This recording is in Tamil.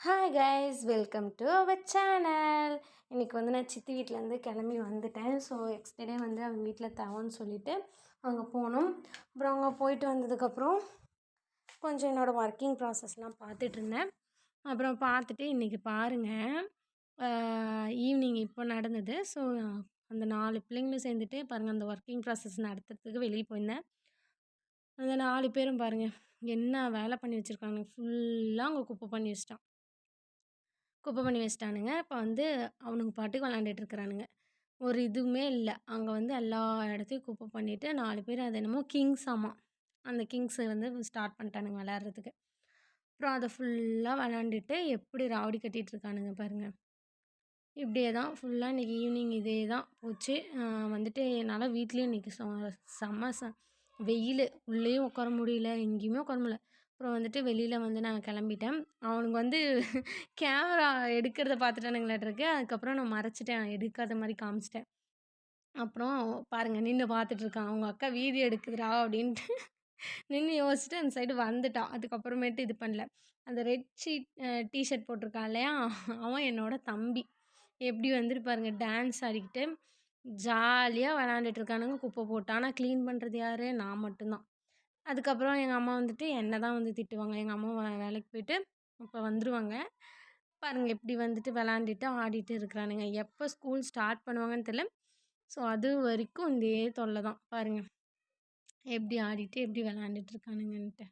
Hi guys, welcome to our channel. இன்றைக்கி வந்து நான் சித்தி வீட்டிலேருந்து கிளம்பி வந்துட்டேன். ஸோ நெக்ஸ்ட் டே வந்து அவங்க வீட்டில் தவன்னு சொல்லிவிட்டு அங்கே போனோம். அப்புறம் அங்கே போயிட்டு வந்ததுக்கப்புறம் கொஞ்சம் என்னோடய ஒர்க்கிங் ப்ராசஸ்லாம் பார்த்துட்ருந்தேன். அப்புறம் பார்த்துட்டு இன்றைக்கி பாருங்கள், ஈவினிங் இப்போ நடந்தது. ஸோ அந்த 4 பிள்ளைங்களும் சேர்ந்துட்டு பாருங்கள், அந்த ஒர்க்கிங் ப்ராசஸ் நடத்துறதுக்கு வெளியே போயிருந்தேன். அந்த 4 பேரும் பாருங்கள் என்ன வேலை பண்ணி வச்சுருக்காங்க. ஃபுல்லாக அங்கே குப்பை பண்ணி வச்சுட்டானுங்க. இப்போ வந்து அவனுங்க பாட்டுக்கு விளாண்டுட்ருக்குறானுங்க. ஒரு இதுவுமே இல்ல. அங்கே வந்து எல்லா இடத்தையும் குப்பை பண்ணிவிட்டு 4 பேர் அது என்னமோ கிங்ஸாமா. அந்த கிங்ஸை வந்து ஸ்டார்ட் பண்ணிட்டானுங்க விளையாடுறதுக்கு. அப்புறம் அதை ஃபுல்லாக விளாண்டுட்டு எப்படி ராவடி கட்டிகிட்ருக்கானுங்க பாருங்கள். இப்படியே தான் ஃபுல்லாக இன்றைக்கி ஈவினிங் இதே தான் போச்சு. வந்துட்டு என்னால் வீட்லேயும் இன்றைக்கி செம்ம வெயில், உள்ளேயும் உட்கார முடியல, எங்கேயுமே உட்கார முடியல. அப்புறம் வந்துட்டு வெளியில் வந்து நான் கிளம்பிட்டேன். அவனுங்க வந்து கேமரா எடுக்கிறத பார்த்துட்டானுங்களாட்ருக்கு. அதுக்கப்புறம் நான் மறைச்சிட்டேன், எடுக்காத மாதிரி காமிச்சிட்டேன். அப்புறம் பாருங்கள் நின்று பார்த்துட்ருக்கான். அவங்க அக்கா வீடியோ எடுக்குதுடா அப்படின்ட்டு நின்று யோசிச்சுட்டு அந்த சைடு வந்துட்டான். அதுக்கப்புறமேட்டு இது பண்ணல. அந்த ரெட் டிஷர்ட் போட்டிருக்கான் இல்லையா, அவன் என்னோட தம்பி. எப்படி வந்துட்டு பாருங்க டான்ஸ் ஆடிக்கிட்டு ஜாலியாக விளாண்டுட்ருக்கானுங்க. குப்பை போட்டு ஆனால் க்ளீன் பண்ணுறது யார்? நான் மட்டும்தான். அதுக்கப்புறம் எங்கள் அம்மா வந்துட்டு என்ன தான் வந்து திட்டுவாங்க. எங்கள் அம்மா வேலைக்கு போயிட்டு இப்போ வந்துருவாங்க. பாருங்கள் எப்படி வந்துட்டு விளாண்டுட்டு ஆடிட்டு இருக்கிறானுங்க. எப்போ ஸ்கூல் ஸ்டார்ட் பண்ணுவாங்கன்னு தெரியல. ஸோ அது வரைக்கும் இதே தொல்லை தான். பாருங்கள் எப்படி ஆடிட்டு எப்படி விளாண்டுட்டு இருக்கானுங்கன்ட்டு.